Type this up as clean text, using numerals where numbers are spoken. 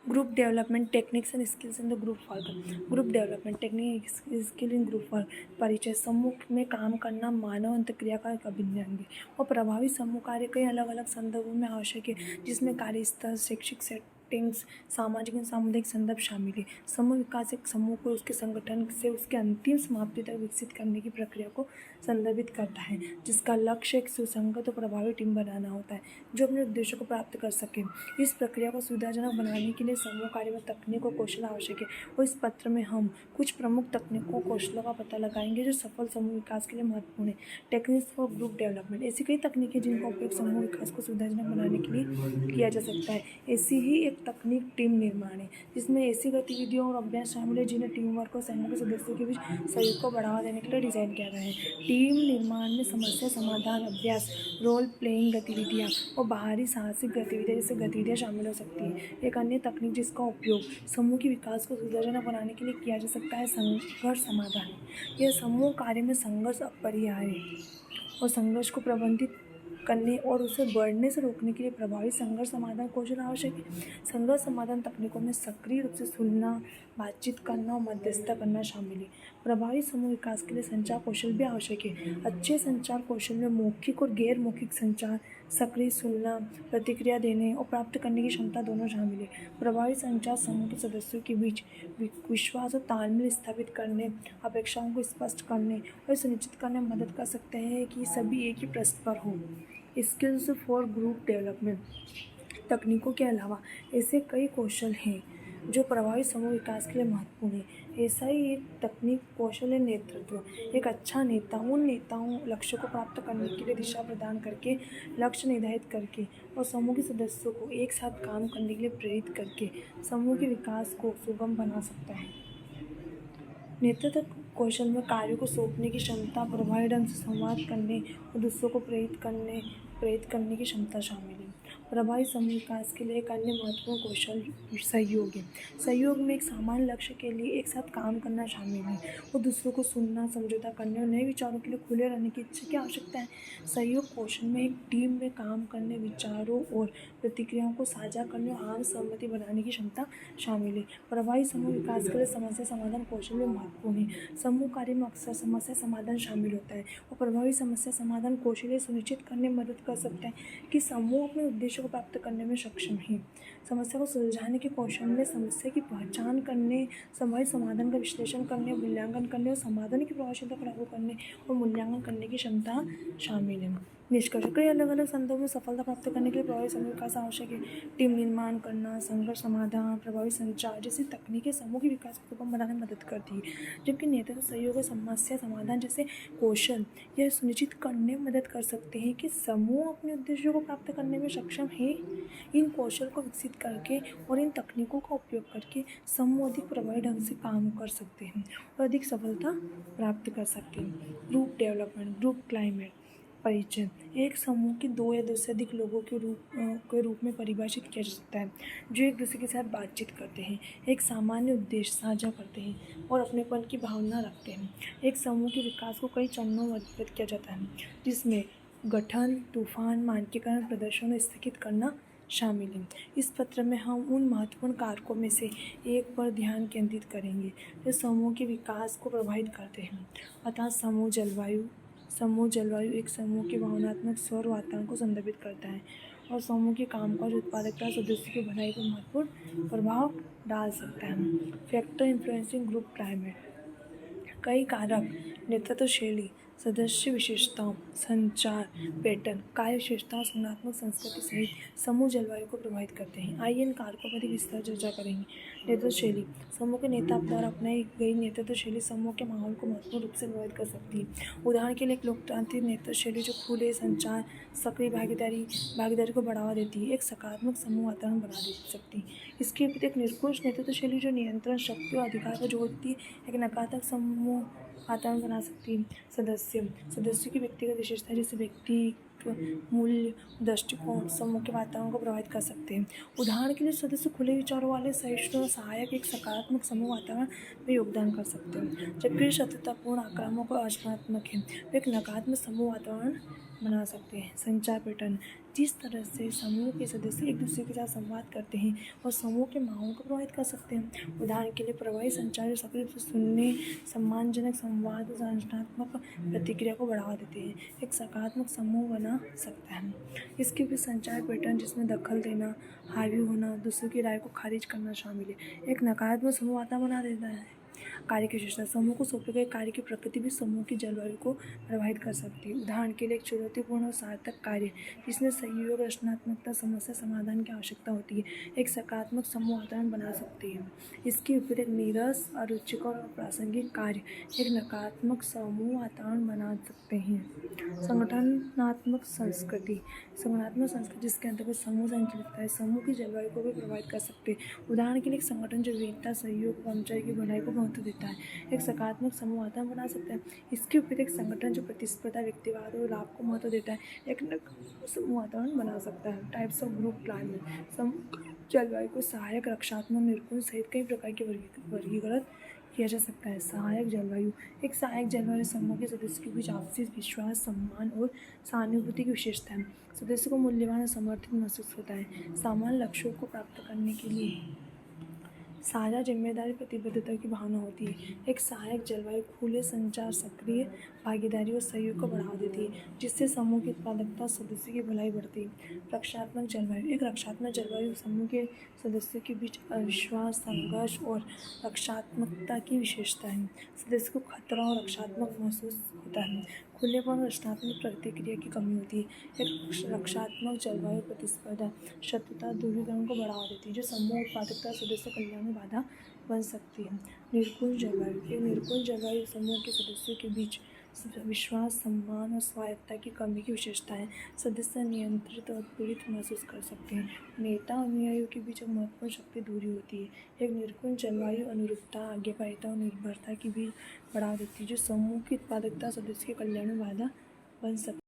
Group development techniques and skills in the group work. Group development technique skill in group work. परिचय। समूह में काम करना मानव अंतःक्रिया का एक अभिन्न अंग है और प्रभावी समूह कार्य कई अलग अलग संदर्भों में आवश्यक है, जिसमें कार्यस्थल, शैक्षिक सेटिंग्स, सामाजिक और सामुदायिक संदर्भ शामिल है। समूह विकास एक समूह को उसके संगठन से उसके अंतिम समाप्ति तक विकसित करने की प्रक्रिया को संदर्भित करता है, जिसका लक्ष्य एक सुसंगत और प्रभावी टीम बनाना होता है जो अपने उद्देश्यों को प्राप्त कर सके। इस प्रक्रिया को सुविधाजनक बनाने के लिए समूह कार्य में तकनीक और कौशल आवश्यक है और इस पत्र में हम कुछ प्रमुख तकनीकों और कौशलों का पता लगाएंगे जो सफल समूह विकास के लिए महत्वपूर्ण है। Techniques for group development. ऐसी कई तकनीकें जिनका उपयोग समूह विकास को सुविधाजनक बनाने के लिए किया जा सकता है। ऐसी ही एक तकनीक टीम निर्माण है, जिसमें ऐसी गतिविधियों और अभ्यास शामिल है जिन्हें टीम वर्क और समूह के सदस्यों के बीच सहयोग को बढ़ावा देने के लिए डिजाइन किया गया है। टीम निर्माण में समस्या समाधान अभ्यास, रोल प्लेइंग गतिविधियाँ और बाहरी साहसिक गतिविधियाँ जैसे गतिविधियाँ शामिल हो सकती हैं। एक अन्य तकनीक जिसका उपयोग समूह के विकास को सुविधाजनक बनाने के लिए किया जा सकता है संघर्ष समाधान। यह समूह कार्य में संघर्ष अपरिहार्य है और संघर्ष को प्रबंधित करने और उसे बढ़ने से रोकने के लिए प्रभावी संघर्ष समाधान कौशल आवश्यक है। संघर्ष समाधान तकनीकों में सक्रिय रूप से सुनना, बातचीत करना और मध्यस्थता करना शामिल है। प्रभावी समूह विकास के लिए संचार कौशल भी आवश्यक है। अच्छे संचार कौशल में मौखिक और गैर मौखिक संचार, सक्रिय सुनना, प्रतिक्रिया देने और प्राप्त करने की क्षमता दोनों शामिल है। प्रभावी संचार समूह के सदस्यों के बीच विश्वास और तालमेल स्थापित करने, अपेक्षाओं को स्पष्ट करने और सुनिश्चित करने में मदद कर सकते हैं कि सभी एक ही पृष्ठ पर हों। Skills for group development. तकनीकों के अलावा ऐसे कई कौशल हैं जो प्रभावी समूह विकास के लिए महत्वपूर्ण है। ऐसा ही एक तकनीक कौशल है नेतृत्व। एक अच्छा नेता उन नेताओं लक्ष्यों को प्राप्त करने के लिए दिशा प्रदान करके, लक्ष्य निर्धारित करके और समूह के सदस्यों को एक साथ काम करने के लिए प्रेरित करके समूह के विकास को सुगम बना सकता है। नेतृत्व कौशल में कार्यों को सौंपने की क्षमता, प्रभावी ढंग से संवाद करने और दूसरों को प्रेरित करने की क्षमता शामिल है। प्रभावी समूह विकास के लिए एक अन्य महत्वपूर्ण कौशल सहयोग है। सहयोग में एक समान लक्ष्य के लिए एक साथ काम करना शामिल है और दूसरों को सुनना, समझौता करने और नए विचारों के लिए खुले रहने की इच्छा की आवश्यकता है। सहयोग कौशल में एक टीम में काम करने, विचारों और प्रतिक्रियाओं को साझा करने और आम सहमति बनाने की क्षमता शामिल है। प्रभावी समूह विकास के लिए समस्या समाधान कौशल भी महत्वपूर्ण है। समूह कार्य में अक्सर समस्या समाधान शामिल होता है और प्रभावी समस्या समाधान कौशल ये सुनिश्चित करने में मदद कर सकता है कि समूह अपने उद्देश्यों को प्राप्त करने में सक्षम है। समस्या को सुलझाने के कौशल में समस्या की पहचान करने, संभावित समाधान का विश्लेषण करने, मूल्यांकन करने और समाधान की प्रभावशीलता को लागू करने और मूल्यांकन करने की क्षमता शामिल है। निष्कर्ष। कई अलग अलग संदर्भों में सफलता प्राप्त करने के लिए प्रभावी समूह विकास आवश्यक है। टीम निर्माण करना, संघर्ष समाधान, प्रभावी संचार जैसी तकनीकें समूह के विकास को सुगम बनाने में मदद करती है, जबकि नेतृत्व, सहयोग और समस्या समाधान जैसे कौशल यह सुनिश्चित करने में मदद कर सकते हैं कि समूह अपने उद्देश्यों को प्राप्त करने में सक्षम है। इन कौशल को विकसित करके और इन तकनीकों का उपयोग करके समूह अधिक प्रभावी ढंग से काम कर सकते हैं और अधिक सफलता प्राप्त कर सकते हैं। Group development, group climate. परिचय। एक समूह के दो या दो से अधिक लोगों के रूप में परिभाषित किया जा सकता है जो एक दूसरे के साथ बातचीत करते हैं, एक सामान्य उद्देश्य साझा करते हैं और अपनेपन की भावना रखते हैं। एक समूह के विकास को कई चरणों में वर्गीकृत किया जाता है, जिसमें गठन, तूफान, मानकीकरण, प्रदर्शन और स्थगित करना शामिल है। इस पत्र में हम उन महत्वपूर्ण कारकों में से एक पर ध्यान केंद्रित करेंगे जो समूह के विकास को प्रभावित करते हैं। अतः समूह जलवायु एक समूह के भावनात्मक स्वर वातावरण को संदर्भित करता है और समूह के कामकाज, उत्पादकता, सदस्यों की भलाई पर महत्वपूर्ण प्रभाव डाल सकता है। Factor influencing group climate. कई कारक नेतृत्व शैली, सदस्य विशेषताओं, संचार पैटर्न, कार्य विशेषताओं, संगठनात्मक संस्कृति सहित समूह जलवायु को प्रभावित करते हैं। आइए इन कारकों पर विस्तार चर्चा करेंगे। नेतृत्व शैली। समूह के नेता द्वारा अपनाई गई नेतृत्व शैली समूह के माहौल को महत्वपूर्ण रूप से प्रभावित कर सकती है। उदाहरण के लिए एक लोकतांत्रिक नेतृत्व शैली जो खुले संचार, सक्रिय भागीदारी को बढ़ावा देती है, एक सकारात्मक समूह वातावरण बना दे सकती है। इसके विपरीत एक निरंकुश नेतृत्व शैली जो नियंत्रण, शक्ति और अधिकार पर जोर देती है, एक नकारात्मक समूह वातावरण बना सकती है। सदस्यों की व्यक्तिगत विशेषता जैसे व्यक्तित्व, मूल्य, दृष्टिकोण समूह के वातावरण को प्रभावित कर सकते हैं। उदाहरण के लिए सदस्य खुले विचारों वाले, सहिष्णु और सहायक एक सकारात्मक समूह वातावरण में योगदान कर सकते हैं, जबकि शत्रुतापूर्ण, आक्रामक और आक्रामक है वे एक नकारात्मक समूह वातावरण बना सकते हैं। संचार पैटर्न। जिस तरह से समूह के सदस्य एक दूसरे के साथ संवाद करते हैं और समूह के माहौल को प्रभावित कर सकते हैं। उदाहरण के लिए प्रभावी संचार जो सक्रिय रूप से सुनने, सम्मानजनक संवाद और संरचनात्मक प्रतिक्रिया को बढ़ावा देते हैं, एक सकारात्मक समूह बना सकता है। इसके भी संचार पैटर्न जिसमें दखल देना, हावी होना, दूसरों की राय को खारिज करना शामिल है, एक नकारात्मक समूह वातावरण बना देता है। कार्य की विशेषता, समूह को सौंपे गए कार्य की प्रकृति भी समूह की जलवायु को प्रभावित कर सकती है। उदाहरण के लिए एक चुनौतीपूर्ण और सार्थक कार्य जिसमें सहयोग, रचनात्मकता, समस्या समाधान की आवश्यकता होती है, एक सकारात्मक समूह वातावरण बना सकती है। इसके विपरीत एक नीरस, अरुचिकर और अप्रासंगिक कार्य एक नकारात्मक समूह वातावरण बना सकते हैं। संगठनात्मक संस्कृति जिसके अंतर्गत समूह संचालित है, समूह की जलवायु को भी प्रभावित कर सकते हैं। उदाहरण के लिए एक संगठन जो विविधता, सहयोग, कर्मचारी की भलाई को महत्व देता है, एक सकारात्मक समूह वातावरण बना सकता है। इसके विपरीत एक संगठन जो प्रतिस्पर्धा, व्यक्तिवाद और लाभ को महत्व देता है, एक नकारात्मक समूह वातावरण बना सकता है। टाइप्स ऑफ ग्रुप क्लाइमेट, समूह जलवायु को सहायक, रक्षात्मक, निरकुश सहित कई प्रकार के वर्गीकृत किया जा सकता है। सहायक जलवायु, एक सहायक जलवायु समूह के सदस्यों के बीच आपसी विश्वास, सम्मान और सहानुभूति की विशेषता है। सदस्यों को मूल्यवान और समर्थित महसूस होता है। समान लक्ष्यों को प्राप्त करने के लिए साझा जिम्मेदारी, प्रतिबद्धता की भावना होती है। एक सहायक जलवायु खुले संचार, सक्रिय भागीदारी और सहयोग को बढ़ावा देती है, जिससे समूह की उत्पादकता, सदस्यों की भलाई बढ़ती है। रक्षात्मक जलवायु, एक रक्षात्मक जलवायु समूह के सदस्यों के बीच अविश्वास, संघर्ष और रक्षात्मकता की विशेषता है। सदस्यों को खतरा और रक्षात्मक महसूस होता है। खुलेपन और रचनात्मक प्रतिक्रिया की कमी होती है। एक रक्षात्मक जलवायु प्रतिस्पर्धा, शत्रुता, ध्रुवीकरण को बढ़ावा देती है, जो समूह उत्पादकता, सदस्य कल्याण में बाधा बन सकती है। निरकुश जलवायु, एक निरकुश जलवायु समूह के सदस्यों के बीच विश्वास, सम्मान और स्वायत्तता की कमी की विशेषता है। सदस्य नियंत्रित और पीड़ित महसूस कर सकते हैं। नेता और अनुयायियों के बीच एक महत्वपूर्ण शक्ति दूरी होती है। एक निरकुश जलवायु अनुरूपता, आज्ञाकारिता और निर्भरता की भी बढ़ावा देती है, जो समूह की उत्पादकता, सदस्य के कल्याण में बाधा बन सकती है।